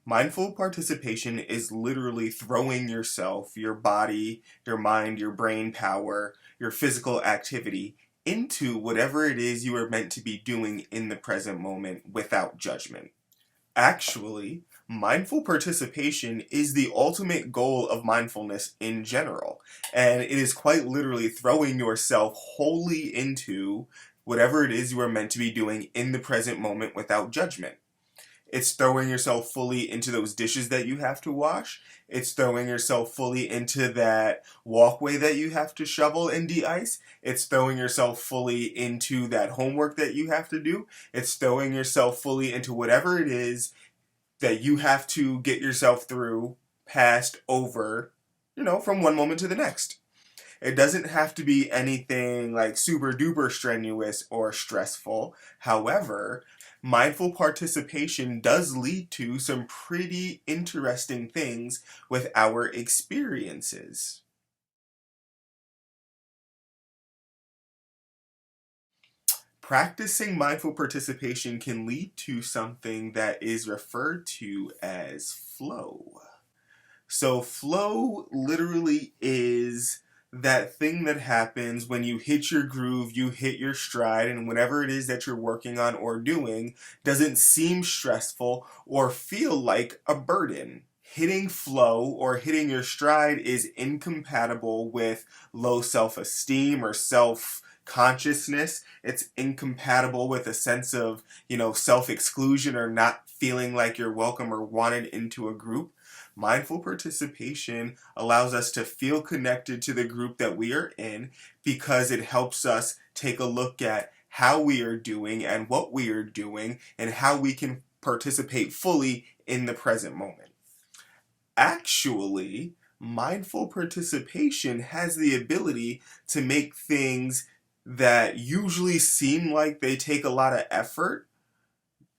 Mindful participation is literally throwing yourself, your body, your mind, your brain power, your physical activity into whatever it is you are meant to be doing in the present moment without judgment. Actually, mindful participation is the ultimate goal of mindfulness in general, and it is quite literally throwing yourself wholly into whatever it is you are meant to be doing in the present moment without judgment. It's throwing yourself fully into those dishes that you have to wash. It's throwing yourself fully into that walkway that you have to shovel and de-ice. It's throwing yourself fully into that homework that you have to do. It's throwing yourself fully into whatever it is that you have to get yourself through, past, over, from one moment to the next. It doesn't have to be anything like super duper strenuous or stressful. However, mindful participation does lead to some pretty interesting things with our experiences. Practicing mindful participation can lead to something that is referred to as flow. So, flow literally is that thing that happens when you hit your groove, you hit your stride, and whatever it is that you're working on or doing doesn't seem stressful or feel like a burden. Hitting flow or hitting your stride is incompatible with low self esteem or self consciousness. It's incompatible with a sense of, self exclusion or not feeling like you're welcome or wanted into a group. Mindful participation allows us to feel connected to the group that we are in because it helps us take a look at how we are doing and what we are doing and how we can participate fully in the present moment. Actually, mindful participation has the ability to make things that usually seem like they take a lot of effort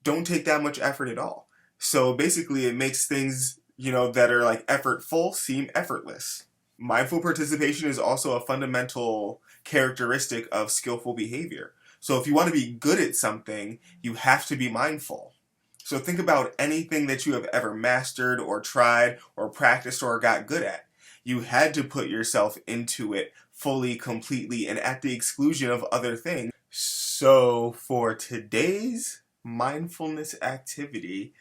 don't take that much effort at all. So basically, it makes things, that are like effortful seem effortless. Mindful participation is also a fundamental characteristic of skillful behavior. So if you want to be good at something, you have to be mindful. So think about anything that you have ever mastered or tried or practiced or got good at. You had to put yourself into it fully, completely, and at the exclusion of other things. So for today's mindfulness activity,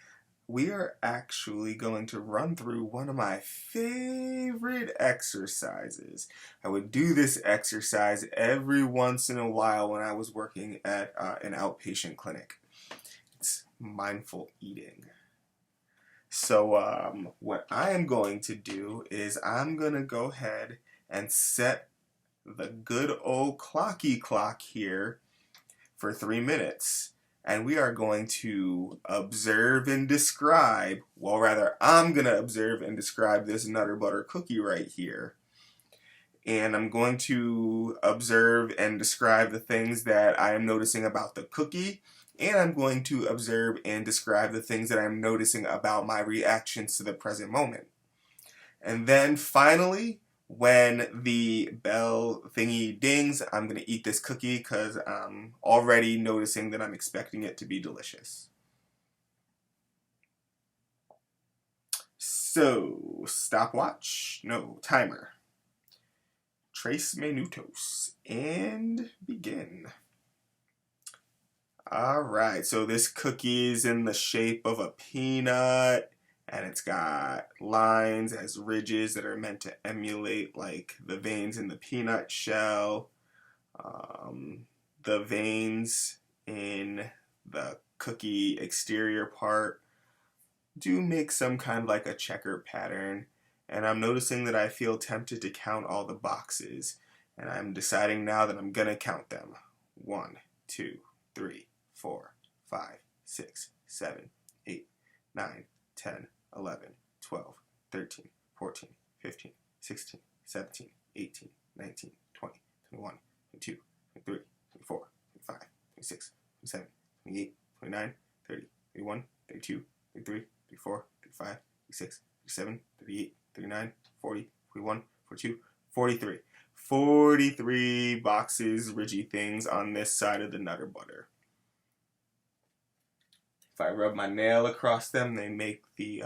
we are actually going to run through one of my favorite exercises. I would do this exercise every once in a while when I was working at an outpatient clinic. It's mindful eating. So what I am going to do is I'm going to go ahead and set the good old clocky clock here for 3 minutes. And we are going to observe and describe, well, rather, I'm going to observe and describe this Nutter Butter cookie right here. And I'm going to observe and describe the things that I am noticing about the cookie. And I'm going to observe and describe the things that I'm noticing about my reactions to the present moment. And then finally, when the bell thingy dings, I'm going to eat this cookie because I'm already noticing that I'm expecting it to be delicious. So, stopwatch, no, timer. Tres minutos, and begin. Alright, so this cookie is in the shape of a peanut. And it's got lines as ridges that are meant to emulate like the veins in the peanut shell. The veins in the cookie exterior part do make some kind of like a checkered pattern. And I'm noticing that I feel tempted to count all the boxes. And I'm deciding now that I'm gonna count them. 1, 2, 3, 4, 5, 6, 7, 8, 9, 10, 11, 12, 13, 14, 15, 16, 17, 18, 19, 20, 21, 22, 23, 24, 25, 26, 27, 28, 29, 30, 31, 32, 33, 34, 35, 36, 37, 38, 39, 40, 41, 42, 43. 43 boxes, ridgy things on this side of the Nutter Butter. If I rub my nail across them, they make the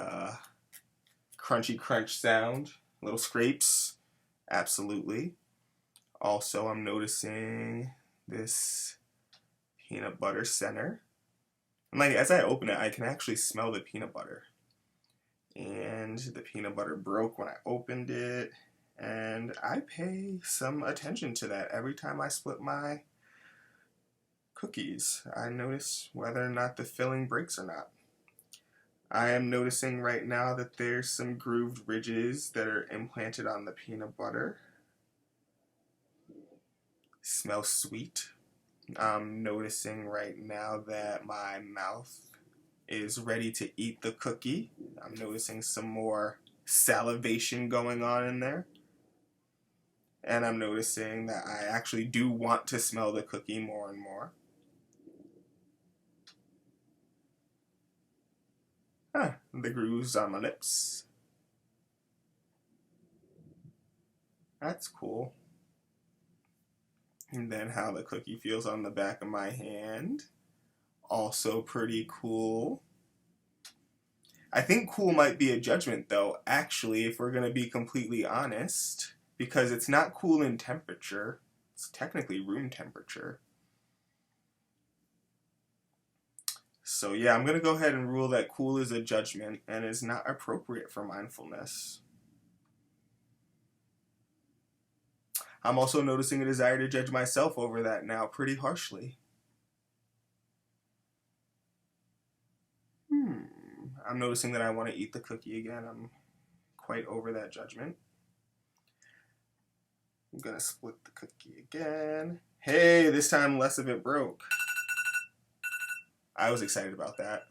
crunchy crunch sound. Little scrapes. Absolutely. Also, I'm noticing this peanut butter center. And like, as I open it, I can actually smell the peanut butter. And the peanut butter broke when I opened it. And I pay some attention to that every time I split my cookies. I notice whether or not the filling breaks or not. I am noticing right now that there's some grooved ridges that are implanted on the peanut butter. Smells sweet. I'm noticing right now that my mouth is ready to eat the cookie. I'm noticing some more salivation going on in there. And I'm noticing that I actually do want to smell the cookie more and more. The grooves on my lips. That's cool. And then how the cookie feels on the back of my hand. Also pretty cool. I think cool might be a judgment though, actually, if we're going to be completely honest, because it's not cool in temperature. It's technically room temperature. So yeah, I'm going to go ahead and rule that cool is a judgment and is not appropriate for mindfulness. I'm also noticing a desire to judge myself over that now pretty harshly. I'm noticing that I want to eat the cookie again. I'm quite over that judgment. I'm going to split the cookie again. Hey, this time less of it broke. I was excited about that.